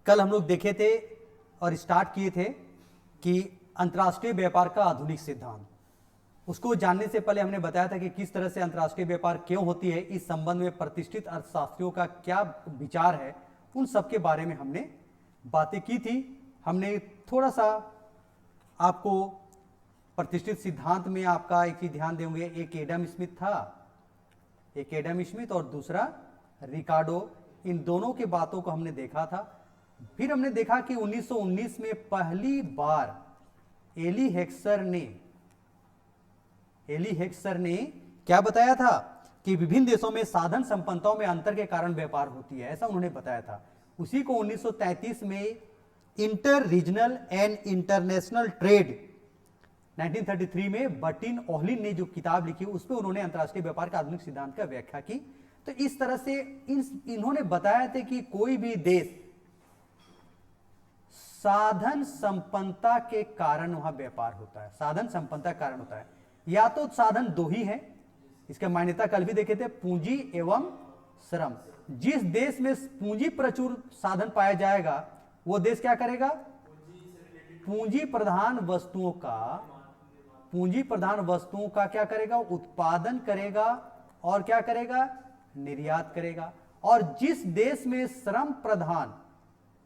कल हम लोग देखे थे और स्टार्ट किए थे कि अंतर्राष्ट्रीय व्यापार का आधुनिक सिद्धांत। उसको जानने से पहले हमने बताया था कि किस तरह से अंतर्राष्ट्रीय व्यापार क्यों होती है, इस संबंध में प्रतिष्ठित अर्थशास्त्रियों का क्या विचार है, उन सब के बारे में हमने बातें की थी। हमने थोड़ा सा आपको प्रतिष्ठित सिद्धांत में आपका एक ही ध्यान देंगे, एक एडम स्मिथ था, एक एडम स्मिथ और दूसरा रिकार्डो, इन दोनों के बातों को हमने देखा था। फिर हमने देखा कि 1919 में पहली बार एली हेक्सर ने क्या बताया था कि विभिन्न देशों में साधन संपन्नताओं में अंतर के कारण व्यापार होती है, ऐसा उन्होंने बताया था। उसी को 1933 में inter regional and international trade 1933 में बर्टिन ओहलिन ने जो किताब लिखी उस पर उन्होंने अंतर्राष्ट्रीय व्यापार का आधुनिक सिद्धांत का व्याख्या की। तो इस तरह से इन्होंने बताया था कि कोई भी देश साधन संपन्नता के कारण वहां व्यापार होता है, साधन संपन्नता के कारण होता है। या तो साधन दो ही है, इसका मान्यता कल भी देखे थे, पूंजी एवं श्रम। जिस देश में पूंजी प्रचुर साधन पाया जाएगा वो देश क्या करेगा, पूंजी प्रधान वस्तुओं का क्या करेगा, उत्पादन करेगा और क्या करेगा, निर्यात करेगा। और जिस देश में श्रम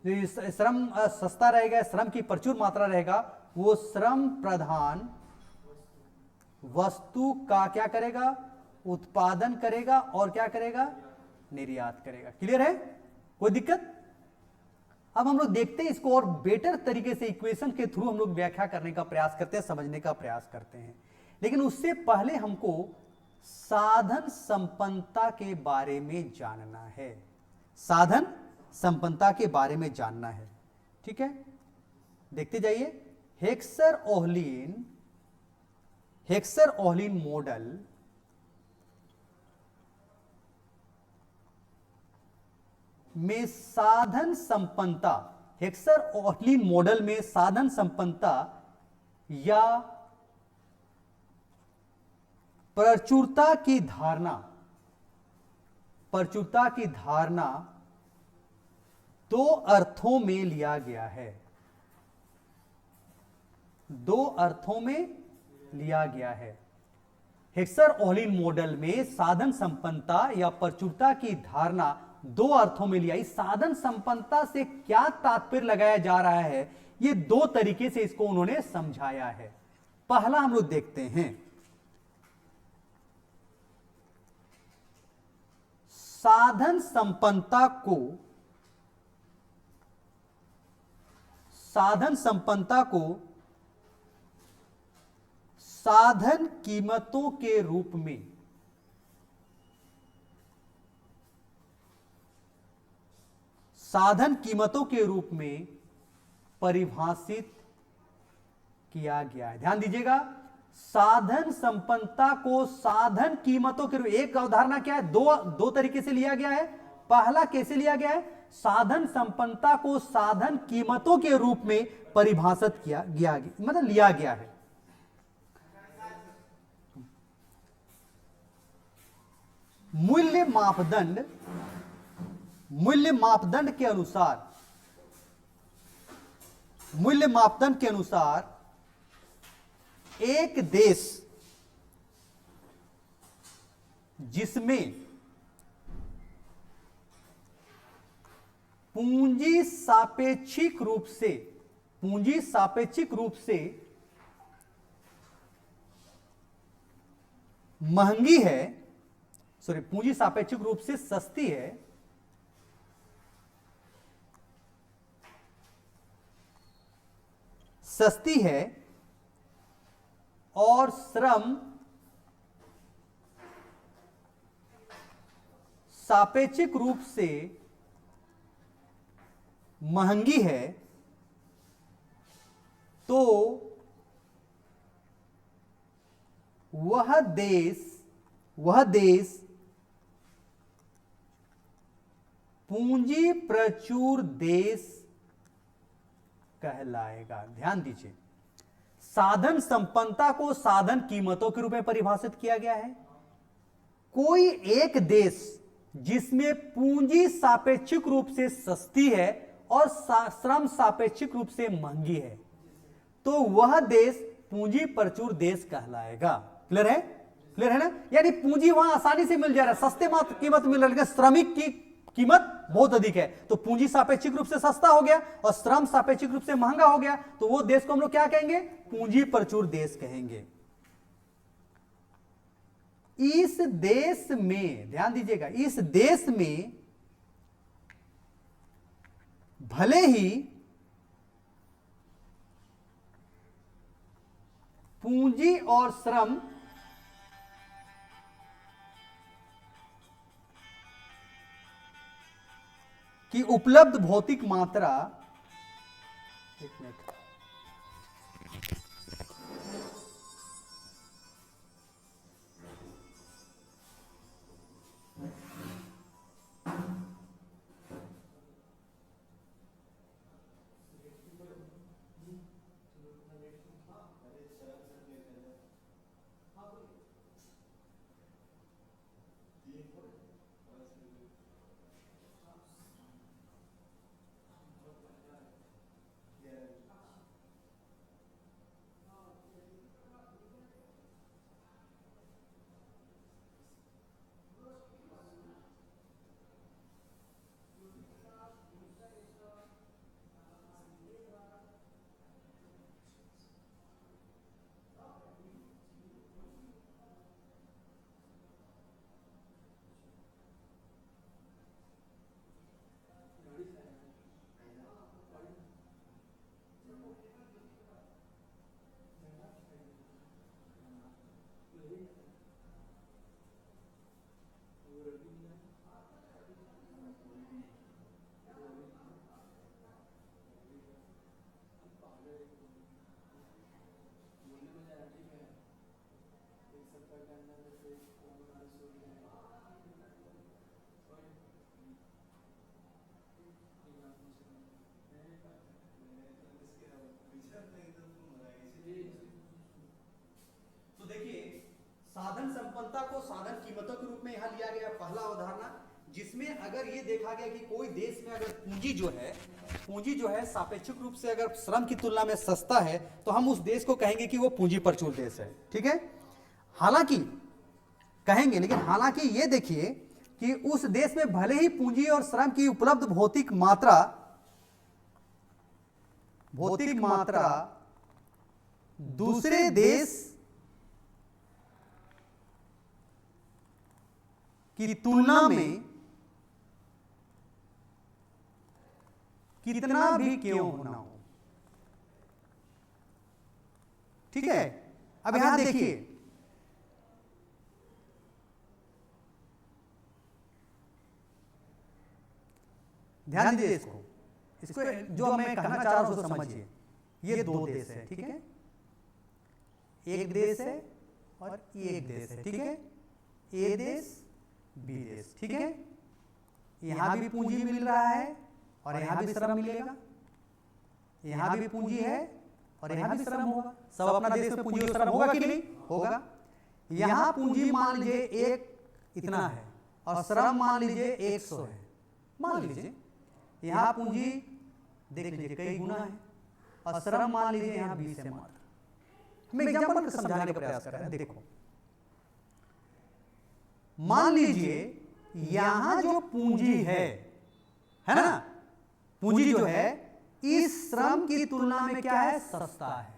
सस्ता रहेगा, श्रम की प्रचुर मात्रा रहेगा, वो श्रम प्रधान वस्तु का क्या करेगा, उत्पादन करेगा और क्या करेगा, निर्यात करेगा। क्लियर है, कोई दिक्कत? अब हम लोग देखते हैं इसको और बेटर तरीके से इक्वेशन के थ्रू हम लोग व्याख्या करने का प्रयास करते हैं, समझने का प्रयास करते हैं। लेकिन उससे पहले हमको साधन संपन्नता के बारे में जानना है, साधन संपन्नता के बारे में जानना है। ठीक है, देखते जाइए। हेक्सर ओहलिन मॉडल में साधन संपन्नता, हेक्सर ओहलिन मॉडल में साधन संपन्नता या प्रचुरता की धारणा दो अर्थों में लिया गया है, दो अर्थों में लिया गया है। हेक्सर ओहलिन मॉडल में साधन संपन्नता या प्रचुरता की धारणा दो अर्थों में लिया। इस साधन संपन्नता से क्या तात्पर्य लगाया जा रहा है, ये दो तरीके से इसको उन्होंने समझाया है। पहला हम लोग देखते हैं, साधन संपन्नता को साधन कीमतों के रूप में परिभाषित किया गया है। ध्यान दीजिएगा, साधन संपन्नता को साधन कीमतों के रूप, एक अवधारणा क्या है, दो तरीके से लिया गया है। पहला कैसे लिया गया है, साधन संपन्नता को साधन कीमतों के रूप में परिभाषित किया गया, मतलब लिया गया है। मूल्य मापदंड के अनुसार एक देश जिसमें पूंजी सापेक्षिक रूप से महंगी है, पूंजी सापेक्षिक रूप से सस्ती है और श्रम सापेक्षिक रूप से महंगी है, तो वह देश पूंजी प्रचुर देश कहलाएगा। ध्यान दीजिए, साधन संपन्नता को साधन कीमतों के रूप में परिभाषित किया गया है। कोई एक देश जिसमें पूंजी सापेक्षिक रूप से सस्ती है और श्रम सापेक्षिक रूप से महंगी है तो वह देश पूंजी प्रचुर देश कहलाएगा। क्लियर है? क्लियर है ना? यानी पूंजी वहां आसानी से मिल जा रहा है, सस्ते मात्र कीमत मिल रहा है, लेकिन श्रमिक की कीमत बहुत अधिक है, तो पूंजी सापेक्षिक रूप से सस्ता हो गया और श्रम सापेक्षिक रूप से महंगा हो गया, तो वो देश को हम लोग क्या कहेंगे? पूंजी प्रचुर देश कहेंगे। इस देश में ध्यान दीजिएगा, इस देश में भले ही पूंजी और श्रम की उपलब्ध भौतिक मात्रा, एक मिनट, साधन संपन्नता को साधन कीमतों के रूप में यहां लिया गया पहला अवधारणा, जिसमें अगर ये देखा गया कि कोई देश में अगर पूंजी जो है सापेक्षिक रूप से अगर श्रम की तुलना में सस्ता है तो हम उस देश को कहेंगे कि वो पूंजी प्रचुर देश है। ठीक है, हालांकि कहेंगे, लेकिन हालांकि ये देखिए कि उस देश में भले ही पूंजी और श्रम की उपलब्ध भौतिक मात्रा दूसरे देश की तुलना में कितना भी क्यों होना हो। ठीक है, अब यहां देखिए, ध्यान दीजिए इसको जो मैं कहना चाह रहा हूं उसको समझिए। ये दो देश है, ठीक है, एक देश है और एक देश है। ठीक है, ए देश बी देश। ठीक है, यहां भी पूंजी मिल रहा है और यहां भी श्रम मिलेगा, यहां भी पूंजी है और यहां भी श्रम होगा। सब अपना देश में पूंजी और श्रम होगा कि नहीं? होगा। यहां पूंजी मान लीजिए एक इतना है और श्रम मान लीजिए 100 है। मान लीजिए यहां पूंजी देख लीजिए कई गुना है और श्रम मान लीजिए यहां 20 है मात्र। हम एग्जांपल समझाने का प्रयास कर रहे हैं। देखो, मान लीजिए यहां जो पूंजी है ना, पूंजी जो है इस श्रम की तुलना में क्या है? सस्ता है।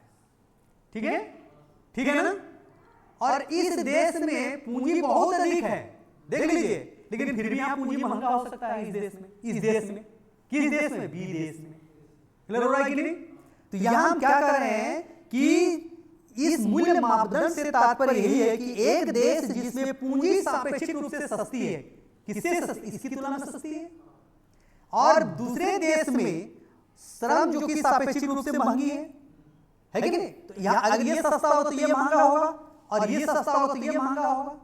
ठीक है, ठीक है ना? और इस देश में पूंजी बहुत अधिक है, देख लीजिए, लेकिन फिर भी यहां पूंजी महंगा हो सकता है इस देश में। किस देश में? बी देश में। क्लियर हो रहा है कि नहीं? तो यहां हम क्या कर रहे हैं कि इस मूल्य मापदंड से तात्पर्य यही है कि एक देश जिसमें पूंजी सापेक्षिक रूप से सस्ती है, किससे सस्ती? इसकी तुलना में सस्ती है, और दूसरे देश में श्रम जो कि सापेक्षिक रूप से महंगी है कि नहीं? तो यहां अगर ये सस्ता हो तो ये महंगा होगा, और ये सस्ता हो तो ये महंगा होगा,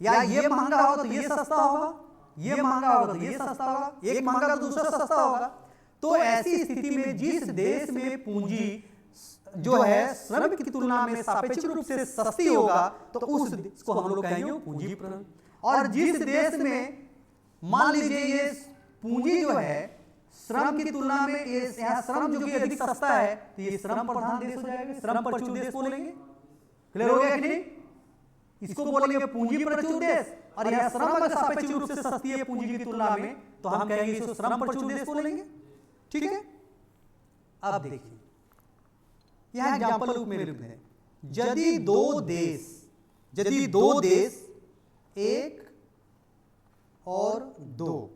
या ये महंगा हो तो ये सस्ता होगा, ये महंगा होगा तो ये सस्ता होगा, एक महंगा तो दूसरा सस्ता होगा। तो ऐसी स्थिति में जिस देश में पूंजी जो है श्रम की तुलना में सापेक्षिक रूप से सस्ती होगा तो उस देश को हम लोग कहेंगे पूंजी प्रधान। और जिस देश में मान लीजिए ये पूंजी जो है श्रम की तुलना में यहाँ श्रम जो कि अधिक सस्ता है, तो ये श्रम प्रधान देश हो जाएगा, श्रम प्रचुर देश बोलेंगे। क्लियर हो गया कि नहीं? इसको बोलेंगे पूंजी प्रचुर देश, और यह श्रम अगर सापेक्ष रूप से सस्ती है पूंजी की तुलना में, तो हम कहेंगे इसको श्रम प्रचुर देश बोलेंगे। ठीक है, अब देखिए यह एग्जांपल रूप में लिखते हैं, यदि दो देश एक और दो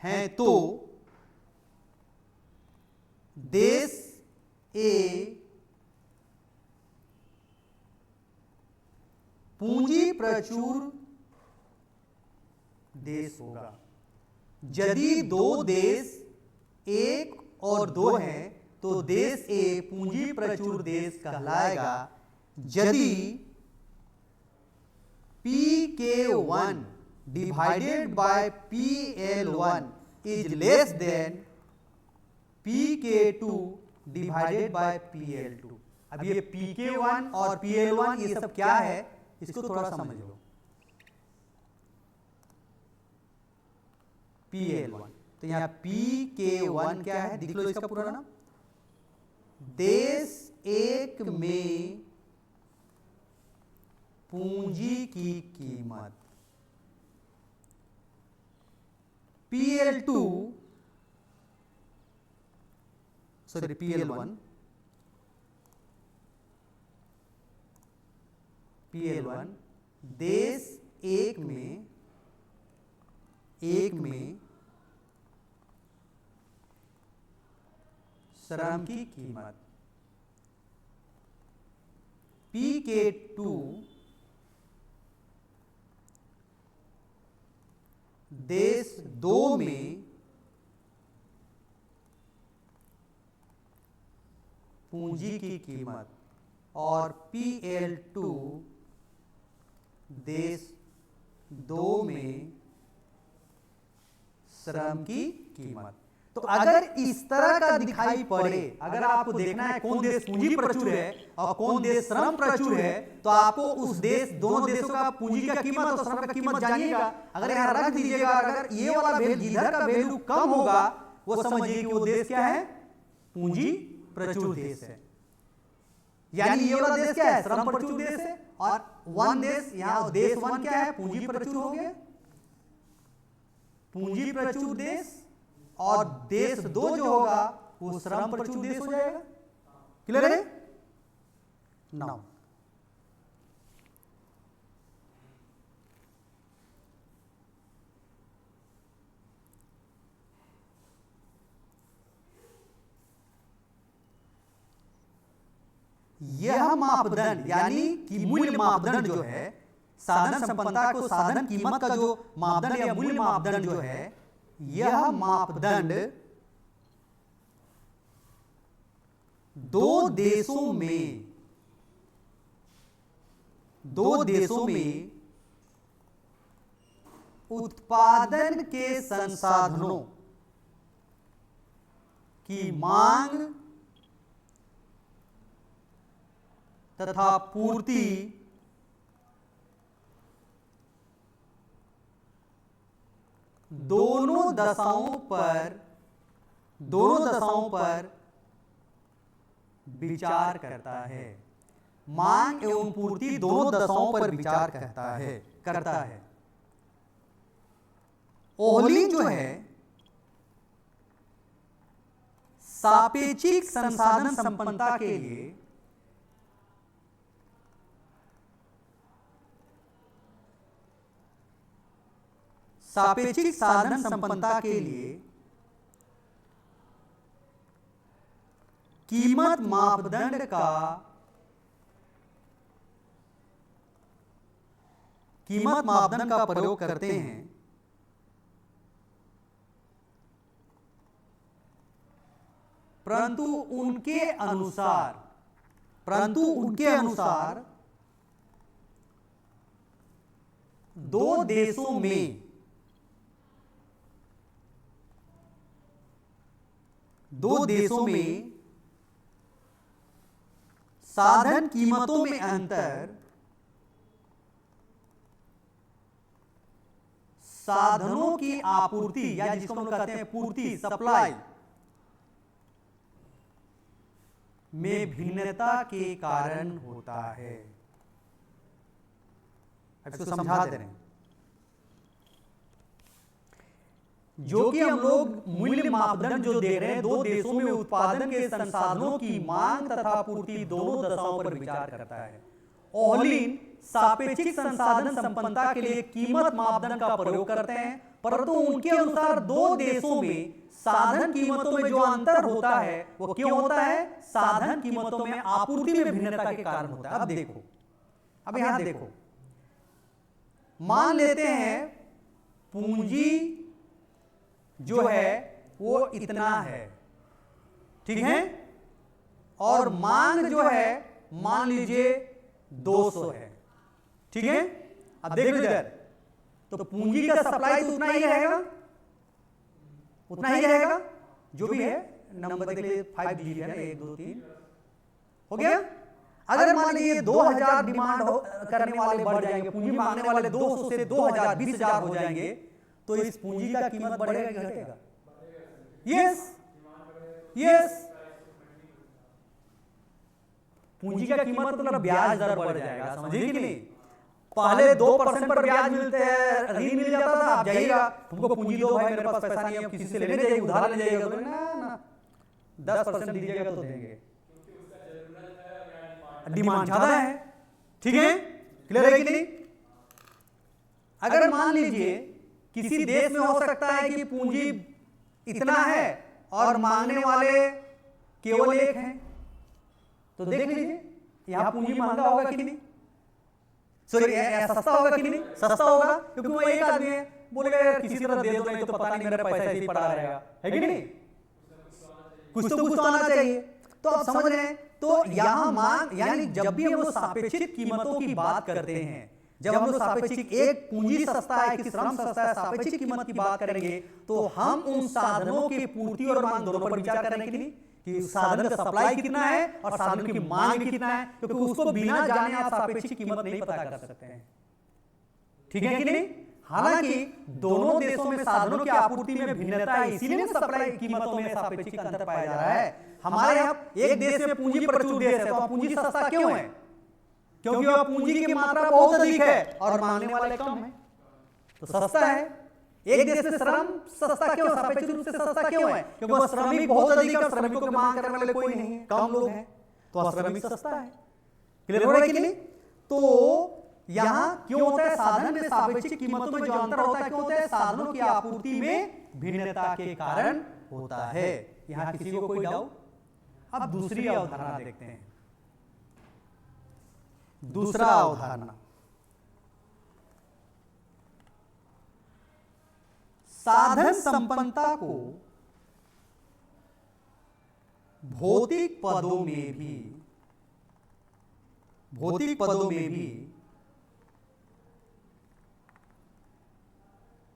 हैं, तो देश ए पूंजी प्रचुर देश होगा। यदि दो देश एक और दो हैं, तो देश ए पूंजी प्रचुर देश कहलाएगा यदि PK1 divided by PL1 is less than PK2 divided by PL2। अब ये PK1 और PL1 ये सब क्या है, इसको थोड़ा समझ लो। PL1, तो यहां PK1 क्या है, देख लो इसका पूरा नाम, देश एक में पूंजी की कीमत। PL1 देश एक में श्रम की कीमत। PK2 देश दो में पूंजी की कीमत, और PL2 देश दो में श्रम की कीमत। तो अगर इस तरह का दिखाई पड़े, अगर आपको देखना है कौन देश पूंजी प्रचुर है और कौन देश श्रम प्रचुर है, तो आपको उस देश, दोनों देशों का पूंजी का कीमत और श्रम का कीमत जानिएगा। अगर यहाँ रख दीजिएगा, अगर ये वाला वैल्यू, जिधर का वैल्यू कम होगा, वो समझिए कि वो देश क्या है, पूंजी प्रचुर देश है। यानी ये वाला देश क्या है, श्रम प्रचुर देश है, और वन देश, यहाँ देश वन क्या है, पूंजी प्रचुर हो गया, पूंजी प्रचुर देश, और देश दो जो होगा वो श्रम प्रचुर देश हो जाएगा। क्लियर है? नाउ यह मापदंड, यानी कि मूल्य मापदंड जो है, साधन संपन्नता को साधन कीमत का जो मापदंड या मूल्य मापदंड जो है, यह मापदंड दो देशों में उत्पादन के संसाधनों की मांग तथा पूर्ति दोनों दशाओं पर विचार करता है। मांग एवं पूर्ति दोनों दशाओं पर विचार करता है। ओहली जो है सापेक्षिक संसाधन संपन्नता के लिए सापेक्षिक साधन संपन्नता के लिए कीमत मापदंड का प्रयोग करते हैं, परंतु उनके अनुसार दो देशों में साधन कीमतों में अंतर साधनों की आपूर्ति या जिसको हम लोग कहते हैं पूर्ति, सप्लाई में भिन्नता के कारण होता है। अब इसको समझा दे रहे हैं। जो कि हम लोग मूल्य मापदंड जो दे रहे हैं, दो देशों में उत्पादन के संसाधनों की मांग तथा पूर्ति दोनों दशाओं पर विचार करता है। ओहलिन सापेक्षिक संसाधन संपन्नता के लिए कीमत मापदंड का प्रयोग करते हैं, परंतु उनके अनुसार दो देशों में साधन कीमतों में जो अंतर होता है वो क्यों होता है? साधन कीमतों में आपूर्ति में भिन्नता के कारण होता है। अब देखो, अब यहां देखो, मान लेते हैं पूंजी जो है वो इतना है, ठीक है, और मांग जो है मान लीजिए 200 है, ठीक है। अब देख लो इधर, तो पूंजी का सप्लाई तो उतना ही रहेगा, उतना ही रहेगा, जो भी है नंबर देख लीजिए 5 डिजिट है ना, 1 2 3 हो गया। अगर मान लीजिए 2000 डिमांड करने वाले बढ़ जाएंगे, पूंजी मांगने वाले 200 से 2000 20,000 हो जाएंगे, तो इस पूंजी का कीमत बढ़ेगा कि घटेगा? यस यस, पूंजी का कीमत मतलब ब्याज दर बढ़ जाएगा, समझे कि नहीं? पहले 2% पर ब्याज मिलते हैं, ऋण मिल जाता था, आप जाइएगा तुमको पूंजी दो भाई, मेरे पास पैसा नहीं है, किसी से लेने जाइए, उधार लेने जाइएगा, तो ना 10% दीजिएगा तो देंगे, डिमांड ज्यादा है, ठीक है, क्लियर है कि नहीं? अगर मान लीजिए किसी देश में हो सकता है कि पूंजी इतना है और मांगने वाले केवल एक हैं, तो देख लीजिए यहां पूंजी महंगा होगा कि नहीं, सॉरी सस्ता होगा कि नहीं? सस्ता होगा, क्योंकि वो एक आदमी है, बोलेगा किसी तरह दे दो, नहीं तो पता नहीं मेरा पैसा ऐसे ही पड़ा रहेगा, है कि नहीं? कुछ तो आना चाहिए। तो आप समझ रहे हैं, तो यहां मांग, यानी जब भी हम लोग सापेक्षिक कीमतों की बात करते हैं, जब हम लोग सापेक्षिक, एक पूंजी सस्ता है कि श्रम सस्ता है, सापेक्षिक कीमत की बात करेंगे, तो हम उन साधनों की पूर्ति और मांग दोनों पर विचार करेंगे कि नहीं, कि साधन का सप्लाई कितना है और साधन की मांग कितना है, क्योंकि उसको बिना जाने आप सापेक्षिक कीमत नहीं पता कर सकते हैं, ठीक है कि नहीं? हालांकि दोनों देशों में साधनों की आपूर्ति में भिन्नता है, इसीलिए सप्लाई कीमतों में सापेक्षिक अंतर पाया जा रहा है। हमारे यहाँ एक देश में पूंजी प्रचुर देश है, तो पूंजी सस्ता क्यों है? क्योंकि वह पूंजी की मात्रा बहुत अधिक है और मांगने वाले कम है, तो सस्ता है। एक देश में श्रम सस्ता क्यों, सापेक्षिक रूप से सस्ता क्यों है? क्योंकि वह श्रमिक बहुत अधिक है और श्रमिकों की मांग करने वाले कोई नहीं है, कम लोग हैं, तो श्रमिक सस्ता है। क्लियर हो रहा है कि नहीं? तो यहां क्यों होता है? साधन में सापेक्षिक कीमतों में जो अंतर होता है, क्यों होता है? साधनों की आपूर्ति में भिन्नता के कारण होता है। यहां किसी को कोई डाउट? अब दूसरी अवधारणा देखते हैं। दूसरा अवधारणा, साधन संपन्नता को भौतिक पदों में भी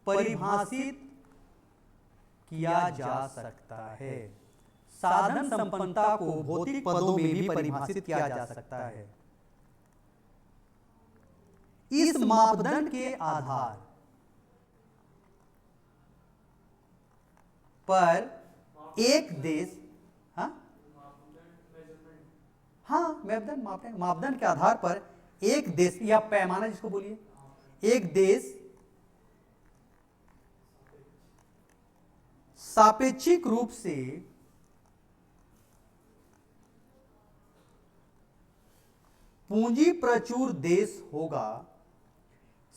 परिभाषित किया जा सकता है। साधन संपन्नता को भौतिक पदों में भी परिभाषित किया जा सकता है। इस मापदंड के आधार पर एक देश, मापदंड के आधार पर एक देश या पैमाना जिसको बोलिए, एक देश सापेक्षिक रूप से पूंजी प्रचुर देश होगा।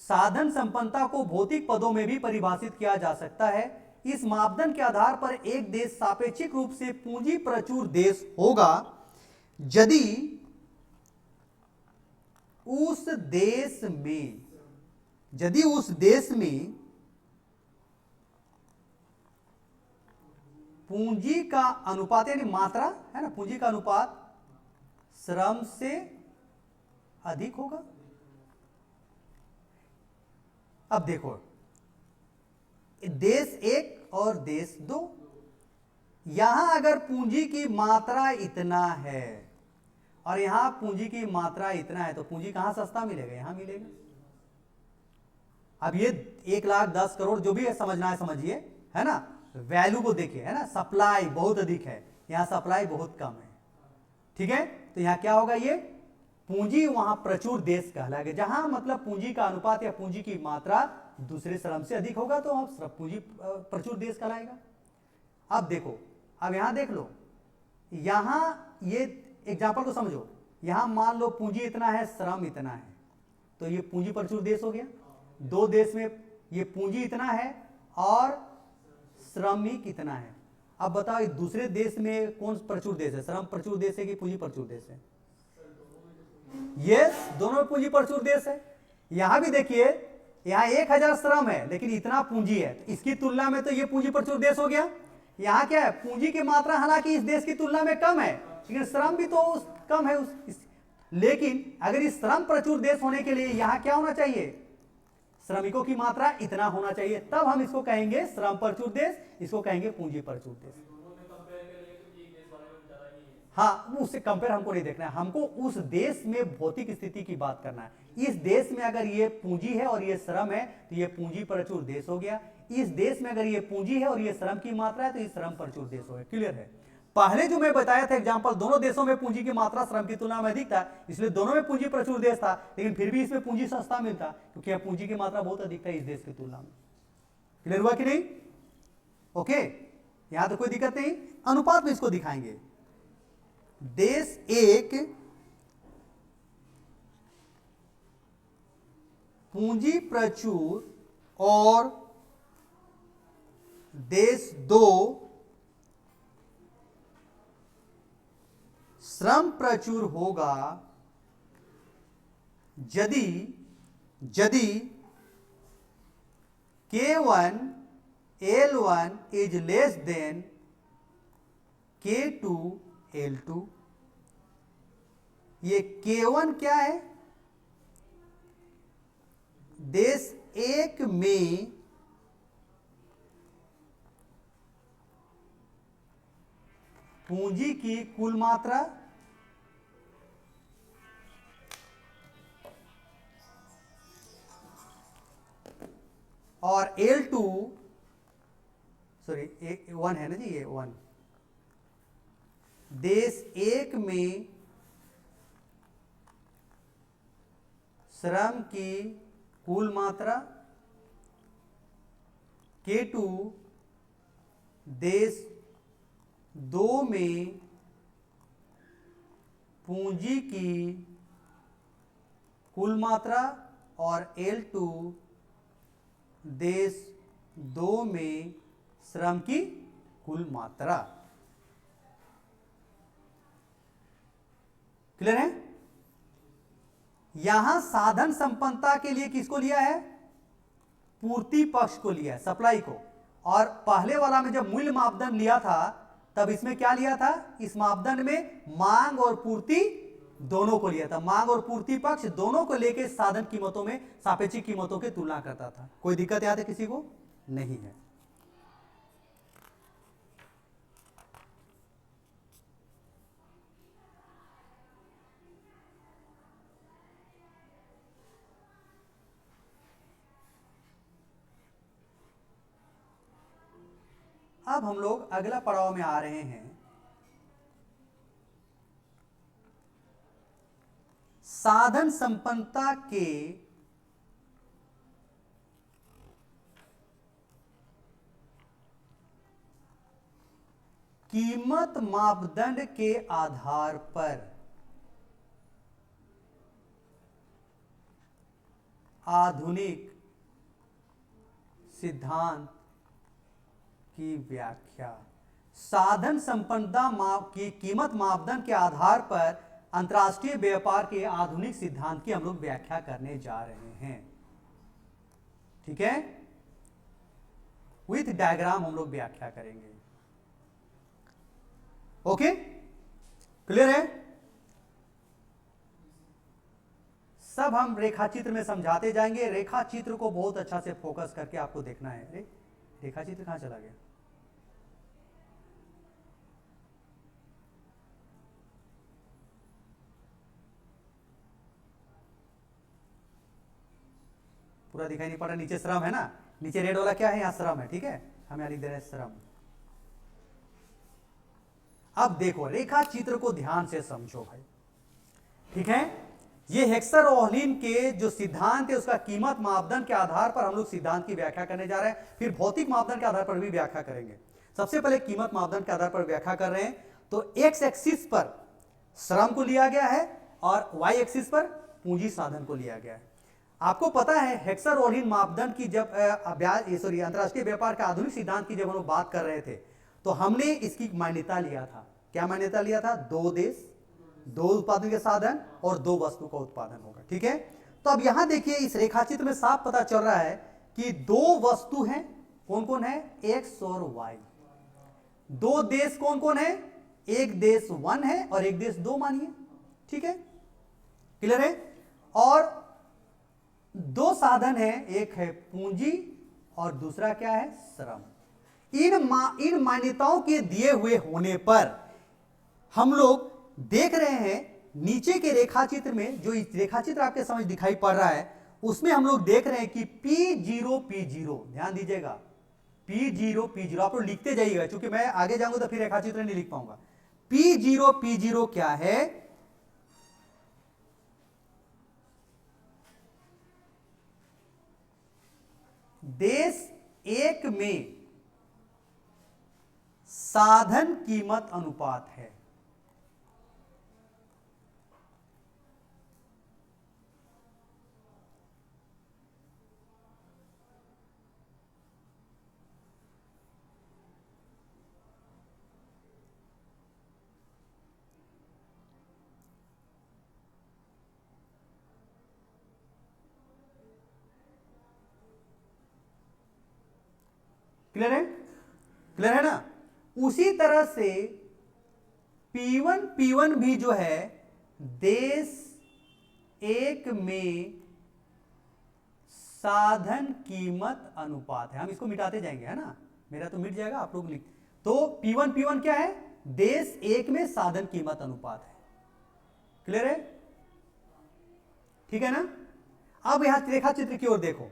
साधन संपन्नता को भौतिक पदों में भी परिभाषित किया जा सकता है। इस मापदंड के आधार पर एक देश सापेक्षिक रूप से पूंजी प्रचुर देश होगा यदि उस देश में पूंजी का अनुपात, यानी मात्रा है ना, पूंजी का अनुपात श्रम से अधिक होगा। अब देखो, देश एक और देश दो, यहां अगर पूंजी की मात्रा इतना है और यहां पूंजी की मात्रा इतना है, तो पूंजी कहां सस्ता मिलेगा? यहां मिलेगा। अब ये 1,10,00,000 जो भी है समझना है समझिए, है ना। वैल्यू को देखिए, है ना, सप्लाई बहुत अधिक है, यहां सप्लाई बहुत कम है, ठीक है। तो यहां क्या होगा, ये पूंजी वहां प्रचुर देश कहलाएगा, जहां मतलब पूंजी का अनुपात या पूंजी की मात्रा दूसरे श्रम से अधिक होगा तो अब पूंजी प्रचुर देश कहलाएगा। अब देखो, अब यहां देख लो, यहां ये एग्जांपल को समझो, यहां मान लो पूंजी इतना है, श्रम इतना है, तो ये पूंजी प्रचुर देश हो गया। दो देश में ये पूंजी इतना है और श्रमिक इतना है। अब बताओ इस दूसरे देश में कौन प्रचुर देश है, श्रम प्रचुर देश है कि पूंजी प्रचुर देश है? यस, दोनों में पूंजी प्रचुर देश है। यहां भी देखिए, यहां 1,000 श्रम है लेकिन इतना पूंजी है, इसकी तुलना में तो ये पूंजी प्रचुर देश हो गया। यहां क्या है, पूंजी की मात्रा हालांकि इस देश की तुलना में कम है लेकिन श्रम भी तो कम है लेकिन अगर इस श्रम प्रचुर देश होने के लिए यहां क्या होना चाहिए, श्रमिकों की मात्रा इतना होना चाहिए, तब हम इसको कहेंगे श्रम प्रचुर देश, इसको कहेंगे पूंजी प्रचुर देश। हाँ, उससे कंपेयर हमको नहीं देखना है, हमको उस देश में भौतिक स्थिति की बात करना है। इस देश में अगर ये पूंजी है और ये श्रम है तो ये पूंजी प्रचुर देश हो गया। इस देश में अगर ये पूंजी है और ये श्रम की मात्रा है तो ये श्रम प्रचुर देश हो गया। क्लियर है? पहले जो मैं बताया था एग्जांपल, दोनों देशों में पूंजी की मात्रा श्रम की तुलना में अधिक था, इसलिए दोनों में पूंजी प्रचुर देश था, लेकिन फिर भी इसमें पूंजी सस्ता मिलता क्योंकि यह पूंजी की मात्रा बहुत अधिक था इस देश की तुलना में। क्लियर हुआ कि नहीं? ओके, यहां तो कोई दिक्कत नहीं। अनुपात में इसको दिखाएंगे। देश एक पूंजी प्रचुर और देश दो श्रम प्रचुर होगा यदि K1 L1 is less than K2 L2। ये K1 क्या है, देश एक में पूंजी की कुल मात्रा और L2, सॉरी 1 है ना जी, ये 1, देश एक में श्रम की कुल मात्रा, K2 देश दो में पूंजी की कुल मात्रा और L2 देश दो में श्रम की कुल मात्रा। क्लियर है? यहां साधन संपन्नता के लिए किसको लिया है, पूर्ति पक्ष को लिया है, सप्लाई को। और पहले वाला में जब मूल्य मापदंड लिया था तब इसमें क्या लिया था, इस मापदंड में मांग और पूर्ति दोनों को लिया था। मांग और पूर्ति पक्ष दोनों को लेकर साधन कीमतों में सापेक्षिक कीमतों की तुलना करता था। कोई दिक्कत याद है किसी को? नहीं है। अब हम लोग अगला पड़ाव में आ रहे हैं, साधन संपन्नता के कीमत मापदंड के आधार पर आधुनिक सिद्धांत की व्याख्या। साधन संपन्नता की कीमत मापदंड के आधार पर अंतर्राष्ट्रीय व्यापार के आधुनिक सिद्धांत की हम लोग व्याख्या करने जा रहे हैं। ठीक है, विथ डायग्राम हम लोग व्याख्या करेंगे। ओके, क्लियर है? सब हम रेखा चित्र में समझाते जाएंगे। रेखा चित्र को बहुत अच्छा से फोकस करके आपको देखना है। रेखा चित्र कहां चला गया? पूरा दिखाई नहीं पड़ रहा, नीचे श्रम है ना, नीचे रेड वाला क्या है, यहाँ श्रम है, ठीक है, हम यहाँ लिख दे रहे हैं श्रम। अब देखो रेखा चित्र को ध्यान से समझो भाई, ठीक है। ये हेक्सर-ओहलिन के जो सिद्धांत है उसका कीमत मापदंड के आधार पर हम लोग सिद्धांत की व्याख्या करने जा रहे हैं, फिर भौतिक मापदंड के आधार पर भी व्याख्या करेंगे। सबसे पहले कीमत मापदंड के आधार पर व्याख्या कर रहे हैं, तो एक्स एक्सिस पर श्रम को लिया गया है और वाई एक्सिस पर पूंजी साधन को लिया गया है। आपको पता है हेक्सर-ओहलिन मापदंड की जब अंतरराष्ट्रीय व्यापार के आधुनिक सिद्धांत की जब हम लोग बात कर रहे थे तो हमने इसकी मान्यता लिया था। क्या मान्यता लिया था? दो देश, दो उत्पादन के साधन और दो वस्तु का उत्पादन होगा, ठीक है। तो अब यहां देखिए इस रेखाचित्र में साफ पता चल रहा है कि दो वस्तु हैं, कौन कौन है? एक्स और वाई। दो देश कौन कौन है? एक देश 1 है और एक देश 2 मानिए, ठीक है, क्लियर है। और दो साधन है, एक है पूंजी और दूसरा क्या है? श्रम। इन मान्यताओं के दिए हुए होने पर हम लोग देख रहे हैं नीचे के रेखाचित्र में, जो इस रेखाचित्र आपके समझ दिखाई पड़ रहा है उसमें हम लोग देख रहे हैं कि P0 ध्यान दीजिएगा, P0 आप लोग लिखते जाइएगा, क्योंकि मैं आगे जाऊंगा तो फिर रेखाचित्र नहीं लिख पाऊंगा। P0 क्या है? देश एक में साधन कीमत अनुपात है। क्लियर है? क्लियर है ना? उसी तरह से P1 भी जो है देश एक में साधन कीमत अनुपात है। हम इसको मिटाते जाएंगे, है ना, मेरा तो मिट जाएगा, आप लोग लिख। तो P1 क्या है? देश एक में साधन कीमत अनुपात है। क्लियर है? ठीक है ना। अब यहां रेखा चित्र की ओर देखो,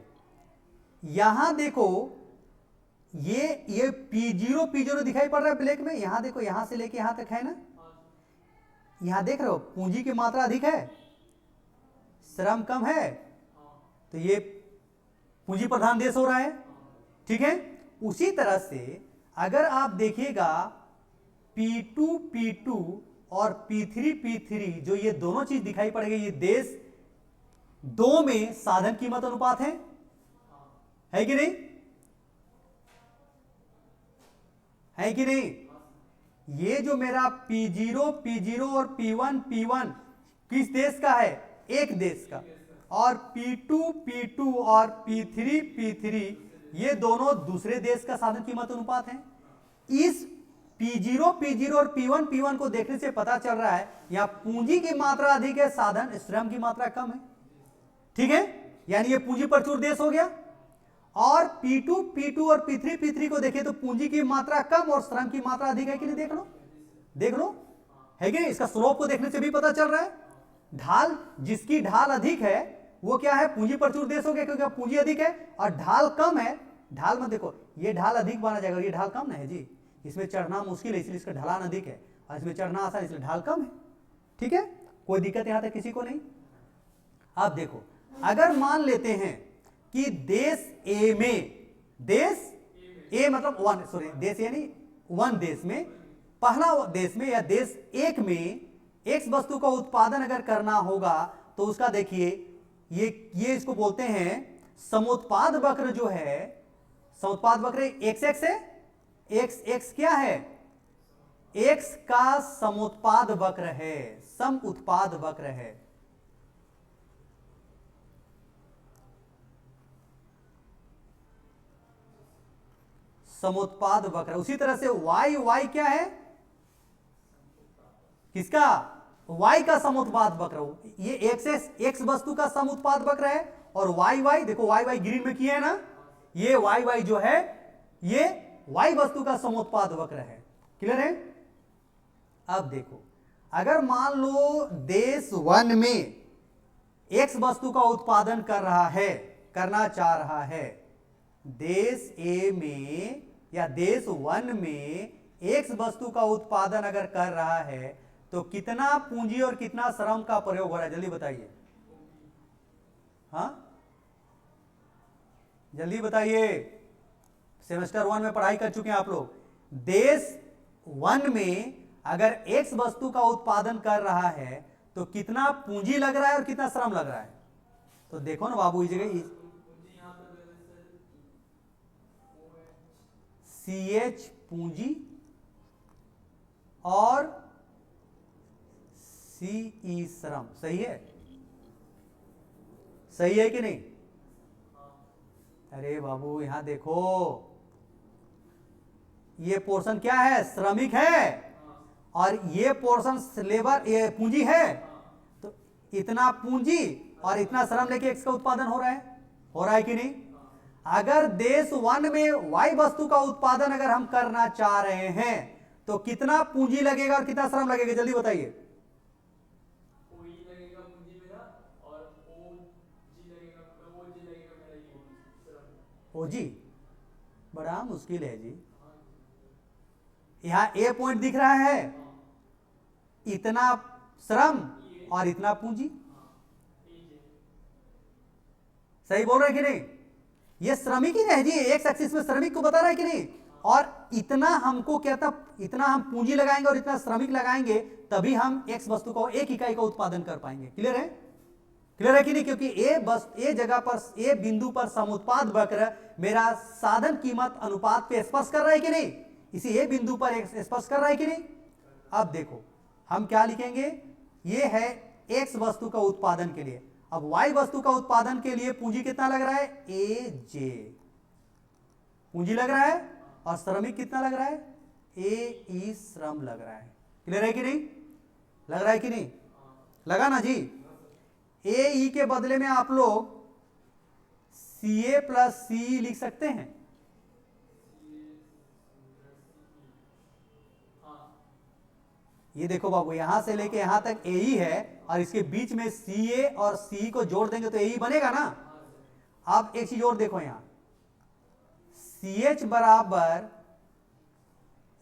यहां देखो ये P0 दिखाई पड़ रहा है ब्लैक में। यहां देखो, यहां से लेके यहां तक है ना, यहां देख रहे हो पूंजी की मात्रा अधिक है, श्रम कम है, तो ये पूंजी प्रधान देश हो रहा है, ठीक है। उसी तरह से अगर आप देखिएगा P2 और P3 जो ये दोनों चीज दिखाई पड़ेगी, ये देश 2 में साधन कीमत अनुपात है कि नहीं? है कि नहीं? ये जो मेरा P0 और P1 किस देश का है? एक देश का। और P2 और P3 ये दोनों दूसरे देश का साधन कीमत अनुपात है। इस P0 और P1 को देखने से पता चल रहा है यहां पूंजी की मात्रा अधिक है, साधन श्रम की मात्रा कम है, ठीक है। यानी ये पूंजी प्रचुर देश हो गया। और P2 और P3 को देखिए तो पूंजी की मात्रा कम और श्रम की मात्रा अधिक है कि नहीं? देख लो है कि नहीं? इसका स्लोप को देखने से भी पता चल रहा है। ढाल, जिसकी ढाल अधिक है वो क्या है? पूंजी प्रचुर देश हो गया, क्योंकि पूंजी अधिक है। और ढाल कम है, ढाल में देखो ये ढाल अधिक माना जाएगा, ये ढाल कम ना है जी, इसमें चढ़ना मुश्किल है इसलिए इसका ढलान अधिक है, और इसमें चढ़ना आसान इसलिए ढाल कम है, ठीक है। कोई दिक्कत यहां तक किसी को नहीं। अब देखो, अगर मान लेते हैं कि देश ए में, देश ए मतलब देश यानी 1 देश में, पहला देश में या देश एक में एक्स वस्तु का उत्पादन अगर करना होगा तो उसका देखिए ये इसको बोलते हैं समुत्पाद वक्र। जो है समुत्पाद वक्र एक्स है, एक्स क्या है? एक्स का समुत्पाद वक्र है, सम उत्पाद वक्र है। समुत्पाद वक्र। उसी तरह से वाई क्या है? किसका? वाई का समुत्पाद वक्र। ये एक्स वस्तु का समुत्पाद वक्र है, और वाई देखो वाई ग्रीन में किया है ना, ये वाई जो है ये वाई वस्तु का समुत्पाद वक्र है। क्लियर है? अब देखो, अगर मान लो देश 1 में एक्स वस्तु का उत्पादन कर रहा है, करना चाह रहा है, देश ए में या देश 1 में एक्स वस्तु का उत्पादन अगर कर रहा है तो कितना पूंजी और कितना श्रम का प्रयोग हो रहा है, जल्दी बताइए। हाँ जल्दी बताइए, सेमेस्टर 1 में पढ़ाई कर चुके हैं आप लोग। देश 1 में अगर एक्स वस्तु का उत्पादन कर रहा है तो कितना पूंजी लग रहा है और कितना श्रम लग रहा है। तो देखो ना बाबू, इस जगह CH पूंजी और CE श्रम, सही है? सही है कि नहीं? अरे बाबू यहां देखो, ये पोर्शन क्या है, श्रमिक है, और ये पोर्शन लेबर, ये पूंजी है। तो इतना पूंजी और इतना श्रम लेके एक्स का उत्पादन हो रहा है कि नहीं? अगर देश 1 में वाई वस्तु का उत्पादन अगर हम करना चाह रहे हैं तो कितना पूंजी लगेगा और कितना श्रम लगेगा, जल्दी बताइए। ओजी बड़ा मुश्किल है जी। यहां ए पॉइंट दिख रहा है, इतना श्रम और इतना पूंजी, सही बोल रहे हैं कि नहीं? ये श्रमिक ही नहीं जी, एक्स एक्सिस में श्रमिक को बता रहा है कि नहीं? और इतना हमको कहता, इतना हम पूंजी लगाएंगे और इतना श्रमिक लगाएंगे तभी हम एक्स वस्तु को एक इकाई का उत्पादन कर पाएंगे। क्लियर है? क्लियर है कि नहीं? क्योंकि ए जगह पर, ए बिंदु पर समुत्पाद वक्र मेरा साधन कीमत अनुपात पे स्पर्श कर रहा है कि नहीं? इसी ए बिंदु पर स्पर्श कर रहा है कि नहीं? अब देखो हम क्या लिखेंगे, ये है एक्स वस्तु का उत्पादन के लिए। अब वाई वस्तु का उत्पादन के लिए पूंजी कितना लग रहा है, ए जे पूंजी लग रहा है, और श्रमिक कितना लग रहा है, ए ई श्रम लग रहा है। क्लियर है कि नहीं? लग रहा है कि नहीं? लगा ना जी? ए ई के बदले में आप लोग सी ए प्लस सी लिख सकते हैं। ये देखो बाबू, यहां से लेके यहां तक ए ई है और इसके बीच में सी ए और सी को जोड़ देंगे तो ए ई बनेगा ना। अब एक चीज और देखो, यहां सी एच बराबर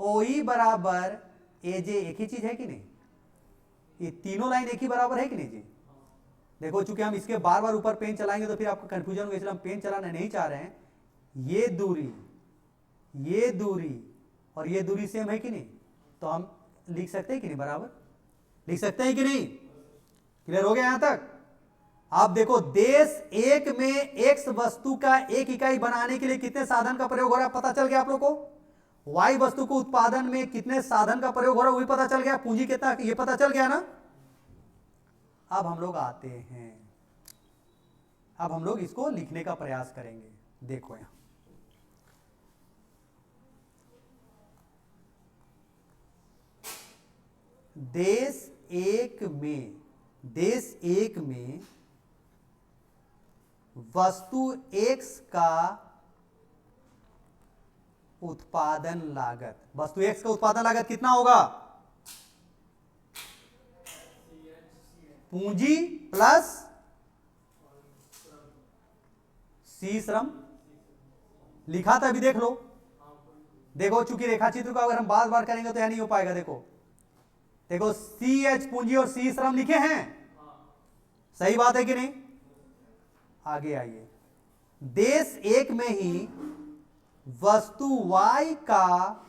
ओ ई बराबर ए जे एक ही चीज है कि नहीं? ये तीनों लाइन एक ही बराबर है कि नहीं जी? देखो चूंकि हम इसके बार बार ऊपर पेन चलाएंगे तो फिर आपको कंफ्यूजन होगा, इसलिए हम पेन चलाना नहीं चाह रहे हैं। ये दूरी और ये दूरी सेम है कि नहीं? तो हम लिख सकते हैं कि नहीं, बराबर लिख सकते हैं कि नहीं? क्लियर हो गया यहां तक? आप देखो, देश 1 में एक्स वस्तु का एक इकाई बनाने के लिए कितने साधन का प्रयोग हो रहा है पता चल गया आप लोग को। वाई वस्तु को उत्पादन में कितने साधन का प्रयोग हो रहा है वो भी पता चल गया, पूंजी कितना ये पता चल गया ना। अब हम लोग आते हैं, अब हम लोग इसको लिखने का प्रयास करेंगे। देखो यहां देश 1 में वस्तु X का उत्पादन लागत, वस्तु X का उत्पादन लागत कितना होगा, पूंजी प्लस सी श्रम। लिखा था अभी, देख लो। देखो चूंकि रेखा चित्र को अगर हम बार बार करेंगे तो यह नहीं हो पाएगा। देखो सी एच पूंजी और सी श्रम लिखे हैं, सही बात है कि नहीं? आगे आइए, देश 1 में ही वस्तु Y का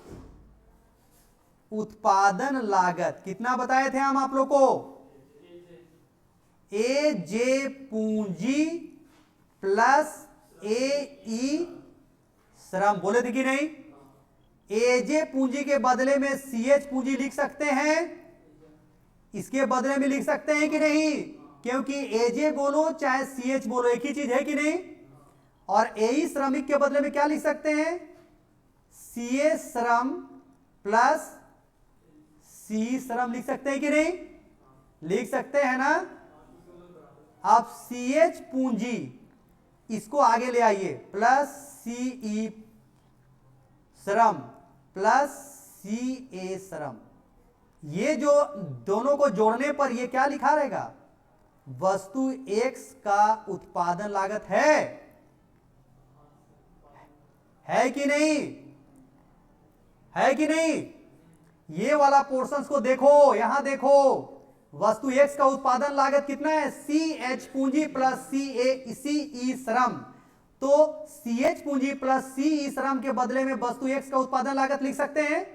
उत्पादन लागत कितना बताए थे हम आप लोग को, ए जे पूंजी प्लस ए ई श्रम, बोले थे कि नहीं? ए जे पूंजी के बदले में सी एच पूंजी लिख सकते हैं, इसके बदले में लिख सकते हैं कि नहीं? क्योंकि ए जे बोलो चाहे सी एच बोलो एक ही चीज है कि नहीं? और ए ई श्रमिक के बदले में क्या लिख सकते हैं, सी ए श्रम प्लस सी श्रम लिख सकते हैं कि नहीं? लिख सकते हैं ना। अब सी एच पूंजी इसको आगे ले आइए, प्लस सी ई श्रम प्लस सी ए श्रम, ये जो दोनों को जोड़ने पर ये क्या लिखा रहेगा, वस्तु X का उत्पादन लागत है। है कि नहीं, है कि नहीं? ये वाला पोर्शंस को देखो, यहां देखो, वस्तु एक्स का उत्पादन लागत कितना है, सी एच पूंजी प्लस सी ई श्रम। तो सी एच पूंजी प्लस सी ई श्रम के बदले में वस्तु एक्स का उत्पादन लागत लिख सकते हैं,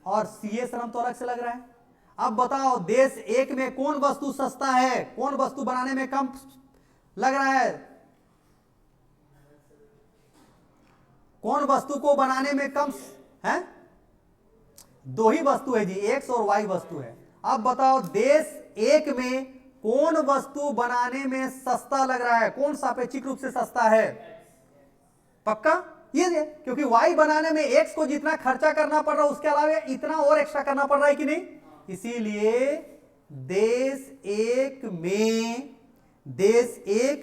और सी ए श्रम तो अलग से लग रहा है। अब बताओ देश एक में कौन वस्तु सस्ता है, कौन वस्तु बनाने में कम लग रहा है, कौन वस्तु को बनाने में कम है? दो ही वस्तु है जी, एक्स और वाई वस्तु है। अब बताओ देश एक में कौन वस्तु बनाने में सस्ता लग रहा है, कौन सापेक्षिक रूप से सस्ता है? पक्का ये, क्योंकि वाई बनाने में एक्स को जितना खर्चा करना पड़ रहा है उसके अलावा इतना और एक्स्ट्रा करना पड़ रहा है कि नहीं? इसीलिए देश एक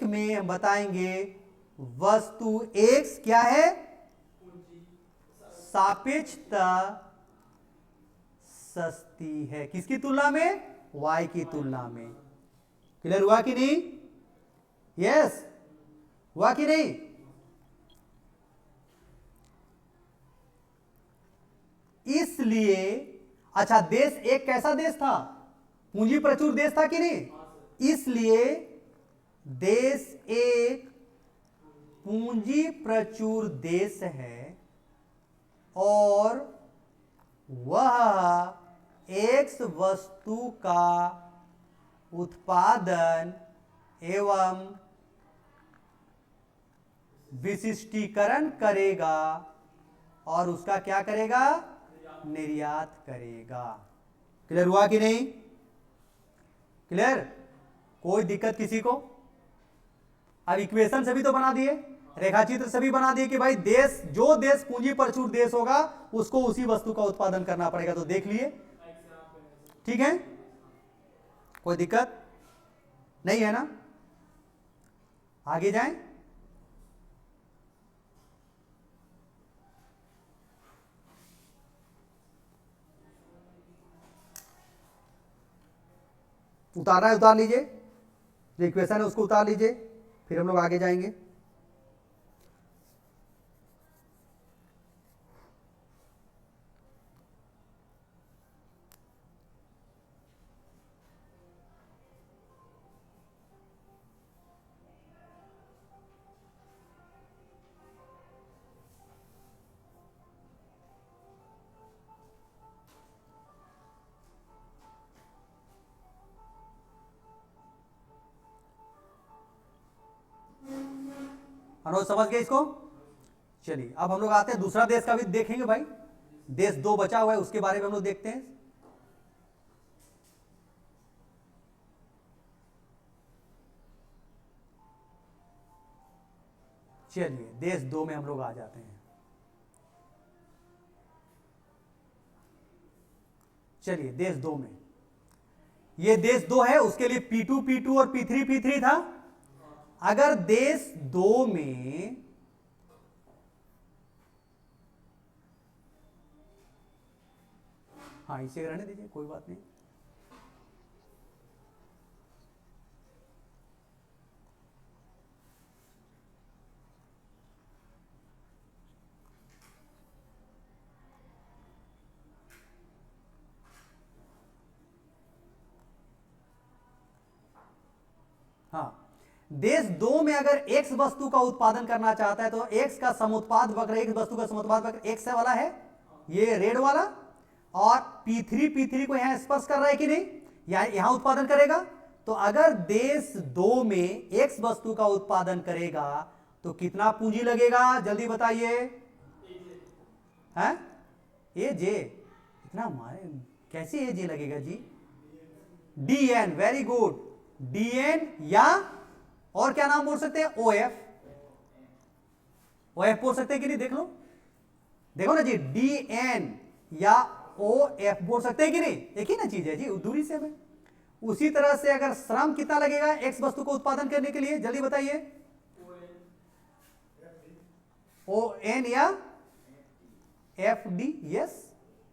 में हम बताएंगे वस्तु एक्स क्या है, सापेक्षता सस्ती है, किसकी तुलना में, वाई की तुलना में। क्लियर हुआ कि नहीं? यस, हुआ कि नहीं? इसलिए अच्छा, देश एक कैसा देश था, पूंजी प्रचुर देश था कि नहीं? इसलिए देश एक पूंजी प्रचुर देश है और वह एक्स वस्तु का उत्पादन एवं विशिष्टीकरण करेगा और उसका क्या करेगा, निर्यात करेगा। क्लियर हुआ कि नहीं? क्लियर? कोई दिक्कत किसी को? अब इक्वेशन सभी तो बना दिए, रेखाचित्र सभी बना दिए कि भाई देश, जो देश पूंजी प्रचुर देश होगा उसको उसी वस्तु का उत्पादन करना पड़ेगा, तो देख लिए, ठीक है? कोई दिक्कत नहीं है ना? आगे जाएं। उतारना है उतार लीजिए, जो इक्वेशन है उसको उतार लीजिए, फिर हम लोग आगे जाएंगे। अनुरोध समझ गए इसको? चलिए अब हम लोग आते हैं दूसरा देश का भी देखेंगे भाई, देश दो बचा हुआ है उसके बारे में हम लोग देखते हैं। चलिए देश दो में हम लोग आ जाते हैं। चलिए देश दो में, ये देश दो है, उसके लिए P2 P2 और P3 P3 था। अगर देश दो में हाँ इसे रहने दीजिए, कोई बात नहीं। हाँ, देश दो में अगर एक्स वस्तु का उत्पादन करना चाहता है तो एक्स का समुत्पाद वक्र, एक वस्तु का समुत्पाद वक्र एक्स वाला है, ये रेड वाला, और P3 को यहां स्पर्श कर रहा है कि नहीं, यहां उत्पादन करेगा। तो अगर देश दो में एक्स वस्तु का उत्पादन करेगा तो कितना पूंजी लगेगा, जल्दी बताइए। हैं? ए जे, इतना मारे कैसे ए जे लगेगा जी? DN, वेरी गुड, DN या और क्या नाम बोल सकते हैं, OF, OF बोल सकते हैं कि नहीं, देख लो, देखो ना जी, DN या OF बोल सकते हैं कि नहीं, एक ही ना चीज है जी, दूरी से हमें। उसी तरह से अगर श्रम कितना लगेगा एक्स वस्तु को उत्पादन करने के लिए, जल्दी बताइए। ON या FD, यस,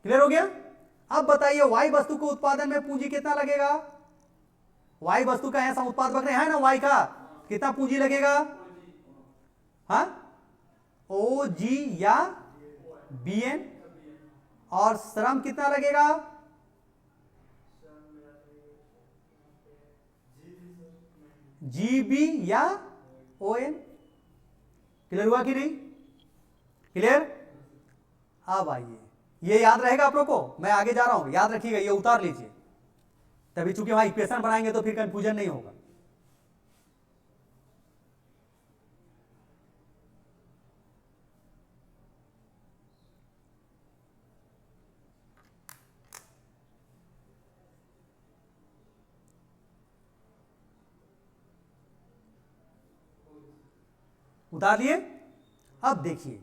क्लियर हो गया। अब बताइए वाई वस्तु को उत्पादन में पूंजी कितना लगेगा, वाई वस्तु का ऐसा उत्पाद वक्र है ना वाई का, कितना पूंजी लगेगा? हाँ, ओ जी या बी एन, और श्रम कितना लगेगा? जी बी या ओ एन। क्लियर हुआ कि नहीं? क्लियर? अब आइए, ये याद रहेगा आप लोग को, मैं आगे जा रहा हूं, याद रखिएगा, ये उतार लीजिए, तभी चूंकि वहां इक्वेशन बनाएंगे तो फिर कंफ्यूजन नहीं होगा। उतार लिए? अब देखिए,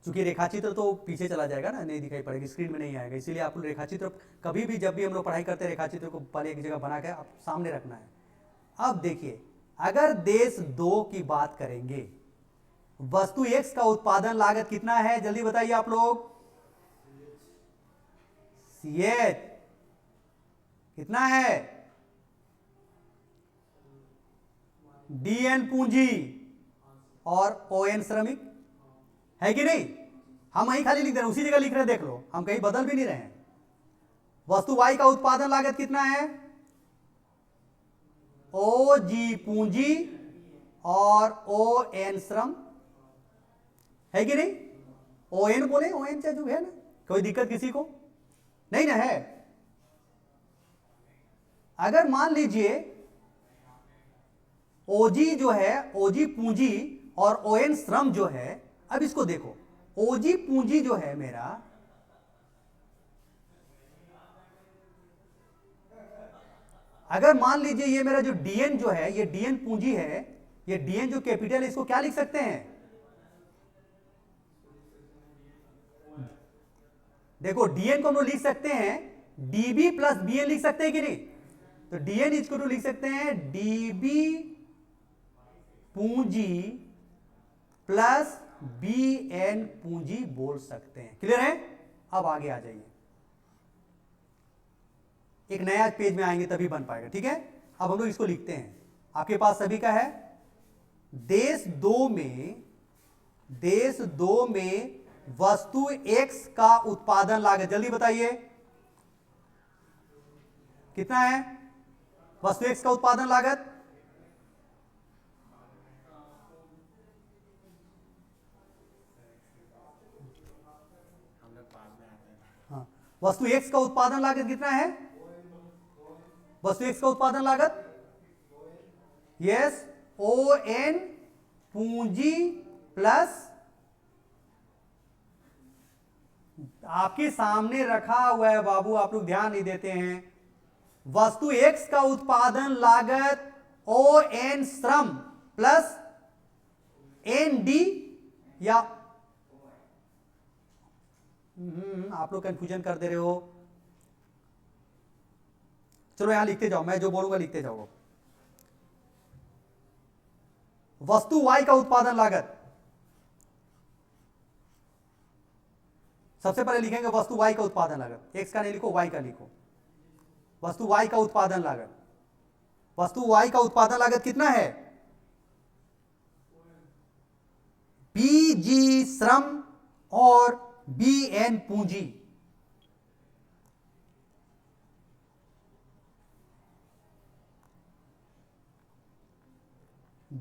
चूंकि रेखाचित्र तो पीछे चला जाएगा ना, नहीं दिखाई पड़ेगी, स्क्रीन में नहीं आएगा, इसीलिए आप लोग रेखाचित्र कभी भी जब भी हम लोग पढ़ाई करते हैं रेखाचित्र को पहले एक जगह बना के आप सामने रखना है। अब देखिए, अगर देश 2 की बात करेंगे, वस्तु एक्स का उत्पादन लागत कितना है? जल्दी बताइए आप लोग। CH कितना है? DN पूंजी और ON श्रमिक, है कि नहीं? हम वहीं खाली लिख दे रहे हैं, उसी जगह लिख रहे हैं, देख लो, हम कहीं बदल भी नहीं रहे हैं। वस्तु Y का उत्पादन लागत कितना है? OG पूंजी और ON श्रम, है कि नहीं? ON बोले, ON चाहे जो है ना, कोई दिक्कत किसी को नहीं ना है। अगर मान लीजिए OG जो है, OG पूंजी और ON श्रम जो है, अब इसको देखो, OG पूंजी जो है मेरा, अगर मान लीजिए ये मेरा जो DN जो है, ये DN पूंजी है, ये DN जो कैपिटल है, इसको क्या लिख सकते हैं? देखो, DN को हम लोग लिख सकते हैं DB प्लस BN, लिख सकते हैं कि नहीं? तो DN इसको तो लिख सकते हैं DB पूंजी प्लस BN पूंजी बोल सकते हैं। क्लियर है? अब आगे आ जाइए, एक नया पेज में आएंगे तभी बन पाएगा, ठीक है? अब हम लोग इसको लिखते हैं, आपके पास सभी का है। देश 2 में वस्तु X का उत्पादन लागत, जल्दी बताइए कितना है? वस्तु X का उत्पादन लागत हाँ, वस्तु X का उत्पादन लागत कितना है? वस्तु X का उत्पादन लागत, यस, ON पूंजी प्लस, आपके सामने रखा हुआ है बाबू, आप लोग ध्यान नहीं देते हैं। वस्तु X का उत्पादन लागत ON श्रम प्लस ND या आप लोग कंफ्यूजन कर दे रहे हो। चलो यहां लिखते जाओ, मैं जो बोलूंगा लिखते जाओ। वस्तु Y का उत्पादन लागत, सबसे पहले लिखेंगे वस्तु Y का उत्पादन लागत, X का नहीं लिखो, Y का लिखो। वस्तु Y का उत्पादन लागत, वस्तु Y का उत्पादन लागत कितना है? BG श्रम और BN पूंजी,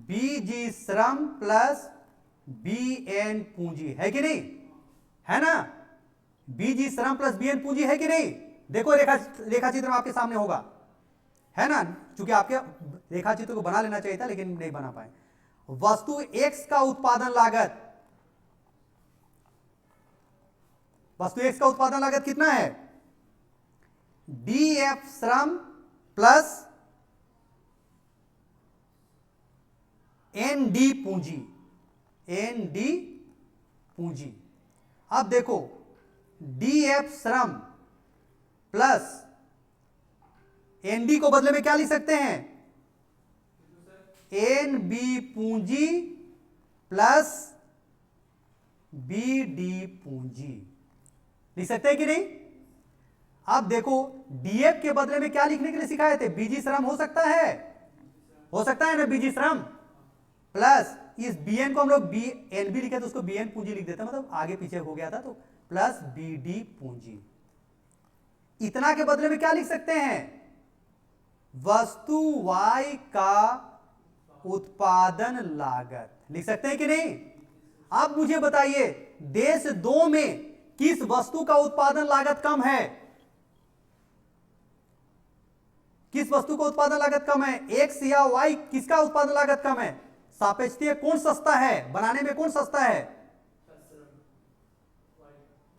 BG श्रम प्लस BN पूंजी, है कि नहीं? है ना? BG श्रम प्लस BN पूंजी, है कि नहीं? देखो रेखाचित्र में आपके सामने होगा, है ना? चूंकि आपके रेखाचित्र को बना लेना चाहिए था लेकिन नहीं बना पाए। वस्तु X का उत्पादन लागत, वस्तु X का उत्पादन लागत कितना है? DF श्रम प्लस ND पूंजी, ND पूंजी। अब देखो, DF श्रम प्लस ND को बदले में क्या लिख सकते हैं? NB पूंजी प्लस BD पूंजी, लिख सकते हैं कि नहीं? अब देखो, DF के बदले में क्या लिखने के लिए सिखाए थे? BG श्रम हो सकता है, हो सकता है ना BG श्रम? प्लस इस बी एन को हम लोग बी एन बी लिखे तो उसको बी एन पूंजी लिख देते हैं, मतलब आगे पीछे हो गया था, तो प्लस बी डी पूंजी। इतना के बदले में क्या लिख सकते हैं, वस्तु वाई का उत्पादन लागत लिख सकते हैं कि नहीं। अब मुझे बताइए देश 2 में किस वस्तु का उत्पादन लागत कम है, किस वस्तु का उत्पादन लागत कम है, एक्स या वाई, किसका उत्पादन लागत कम है, सापेक्षीय कौन सस्ता है, बनाने में कौन सस्ता है।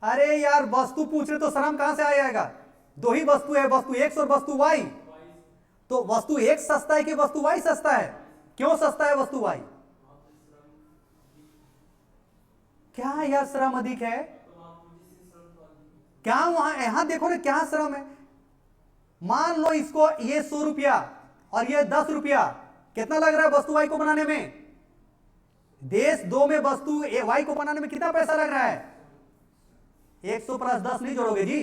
अरे यार वस्तु पूछ रहे तो श्रम कहां से आएगा, दो ही वस्तु है, वस्तु एक्स और वस्तु वाई, तो वस्तु एक्स सस्ता है कि वस्तु वाई सस्ता है, क्यों सस्ता है वस्तु वाई, क्या यार श्रम अधिक है, क्या वहां, यहां देखो ना क्या श्रम है। मान लो इसको ये 100 रुपया और ये 10 रुपया, कितना लग रहा है वस्तु वाई को बनाने में, देश 2 में वस्तु वाई को बनाने में कितना पैसा लग रहा है, 100 प्लस 10 नहीं जोड़ोगे जी,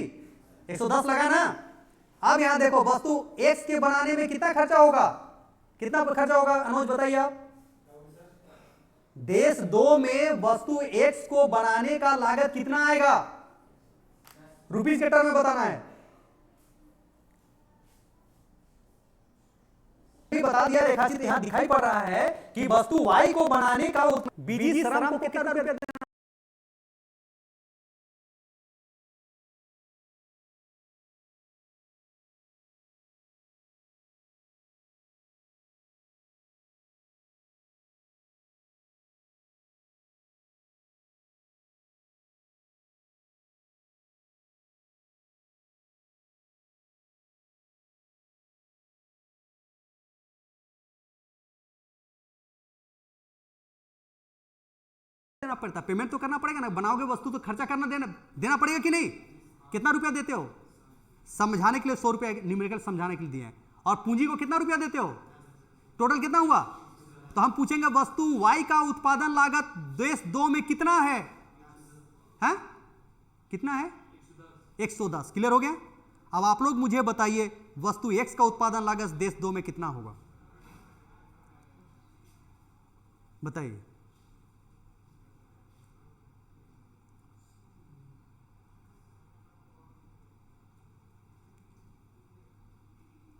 110 लगा ना। अब यहां देखो वस्तु एक्स के बनाने में कितना खर्चा होगा, कितना खर्चा होगा अनुज बताइए आप। देश 2 में वस्तु एक्स को बनाने का लागत कितना आएगा, रुपीस के टर्म में बताना है, बता दिया, रेखाचित्र यहां दिखाई पड़ रहा है कि वस्तु वाई को बनाने का बीडी श्रम को कितना रुपया देना पड़ता, पेमेंट तो करना पड़ेगा ना, बनाओगे वस्तु तो खर्चा करना देना पड़ेगा कि नहीं। कितना रुपया देते हो, समझाने के लिए 100 रुपया न्यूमेरिकल समझाने के लिए दिए हैं, और पूंजी को कितना रुपया देते हो, टोटल कितना हुआ। तो हम पूछेंगे वस्तु वाई का उत्पादन लागत देश 2 में कितना है, कितना है 110, क्लियर हो गया। अब आप लोग मुझे बताइए वस्तु एक्स का उत्पादन लागत देश 2 में कितना होगा, बताइए।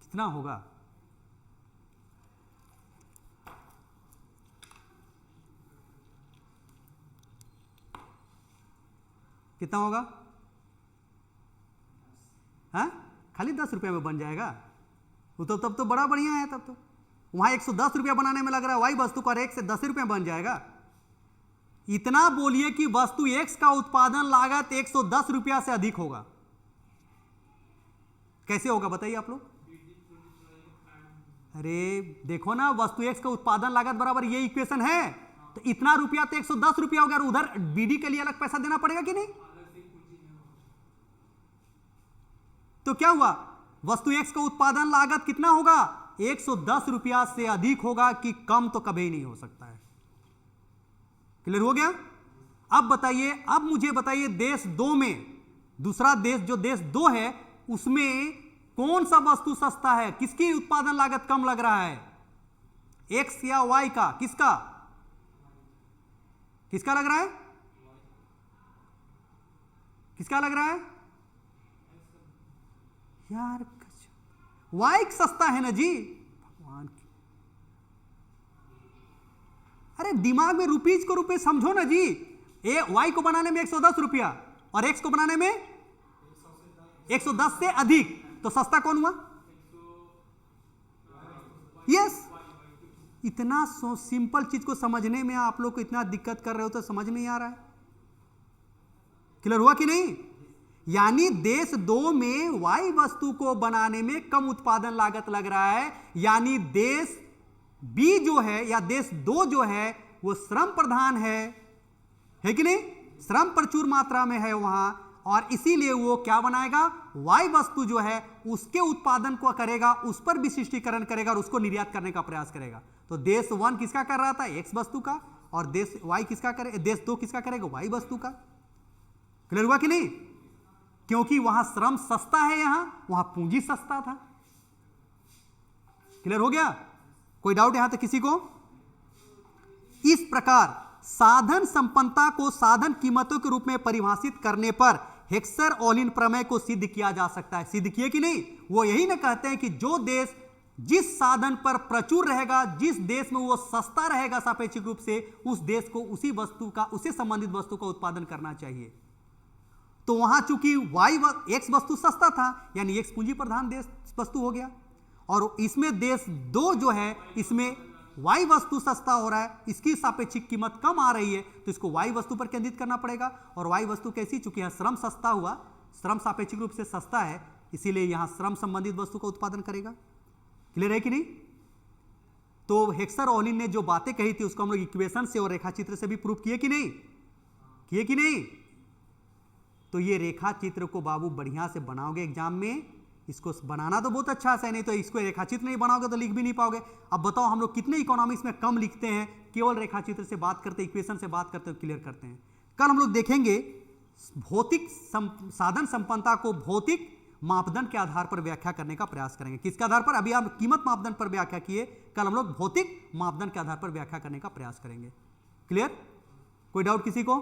कितना होगा, कितना होगा, खाली 10 रुपया में बन जाएगा वो तो, तब तो बड़ा बढ़िया है, तब तो वहां 110 रुपया बनाने में लग रहा है, वाई वस्तु का एक से 10 रुपया बन जाएगा। इतना बोलिए कि वस्तु एक्स का उत्पादन लागत 110 रुपया से अधिक होगा, कैसे होगा बताइए आप लोग। अरे देखो ना, वस्तु एक्स का उत्पादन लागत बराबर ये इक्वेशन है, तो इतना रुपया तो 110 रुपया हो गया, उधर बीडी के लिए अलग पैसा देना पड़ेगा कि नहीं। तो क्या हुआ, वस्तु एक्स का उत्पादन लागत कितना होगा, 110 रुपया से अधिक होगा कि कम तो कभी नहीं हो सकता है। क्लियर हो गया। अब बताइए, अब मुझे बताइए देश 2 में, दूसरा देश जो देश 2 है उसमें कौन सा वस्तु सस्ता है, किसकी उत्पादन लागत कम लग रहा है, एक्स या वाई का, किसका किसका लग रहा है, किसका लग रहा है यार, वाई सस्ता है ना जी, भगवान की, अरे दिमाग में रुपीज को रुपए समझो ना जी। वाई को बनाने में 110 रुपया और एक्स को बनाने में 110 से अधिक, तो सस्ता कौन हुआ, यस। इतना सिंपल चीज को समझने में आप लोग को इतना दिक्कत कर रहे हो तो समझ नहीं आ रहा है। क्लियर हुआ कि नहीं। यानी देश 2 में वाई वस्तु को बनाने में कम उत्पादन लागत लग रहा है, यानी देश बी जो है या देश 2 जो है वो श्रम प्रधान है कि नहीं, श्रम प्रचुर मात्रा में है वहां, और इसीलिए वो क्या बनाएगा, वाई वस्तु जो है उसके उत्पादन को करेगा, उस पर विशिष्टीकरण करेगा और उसको निर्यात करने का प्रयास करेगा। तो देश 1 किसका कर रहा था, एक्स वस्तु का, और देश वाई किसका करे, देश 2 किसका करेगा, वाई वस्तु का। क्लियर हुआ कि नहीं। क्योंकि वहां श्रम सस्ता है, यहां वहां पूंजी सस्ता था। क्लियर हो गया, कोई डाउट यहां तक किसी को। इस प्रकार साधन संपन्नता को साधन कीमतों के रूप में परिभाषित करने पर हेक्सर ओलिन प्रमेय को सिद्ध किया जा सकता है। सिद्ध किए कि नहीं? वो यही ना कहते हैं कि जो देश जिस साधन पर प्रचुर रहेगा, जिस देश में वो सस्ता रहेगा सापेक्षिक रूप से, उस देश को उसी वस्तु का, उससे संबंधित वस्तु का उत्पादन करना चाहिए। तो वहां चूंकि एक्स वस्तु सस्ता था, यानी एक्स पूंजी प्रधान देश वस्तु हो गया, और इसमें देश दो जो है, इसमें वाई वस्तु सस्ता हो रहा है, इसकी सापेक्षिक कीमत कम आ रही है, तो इसको वाई वस्तु पर केंद्रित करना पड़ेगा। और वाई वस्तु कैसी? चूंकि यहां श्रम सस्ता हुआ, श्रम सापेक्षिक रूप से सस्ता है, इसीलिए यहां श्रम संबंधित वस्तु का उत्पादन करेगा। क्लियर है कि नहीं? तो हेक्सर ओलिन ने जो बातें कही थी उसको हम लोग इक्वेशन से और रेखा चित्र से भी प्रूफ किए कि नहीं? किए कि नहीं? तो ये रेखा चित्र को बाबू बढ़िया से बनाओगे एग्जाम में। इसको बनाना तो बहुत अच्छा है, नहीं तो इसको रेखाचित्र नहीं बनाओगे तो लिख भी नहीं पाओगे। अब बताओ हम लोग कितने इकोनॉमिक्स में कम लिखते हैं, केवल रेखाचित्र से बात करते, इक्वेशन से बात करते, क्लियर करते हैं। कल हम लोग देखेंगे भौतिक साधन संपन्नता को भौतिक मापदंड के आधार पर व्याख्या करने का प्रयास करेंगे। किसके आधार पर? अभी आप कीमत मापदंड पर व्याख्या किए, कल हम लोग भौतिक मापदंड के आधार पर व्याख्या करने का प्रयास करेंगे। क्लियर? कोई डाउट किसी को?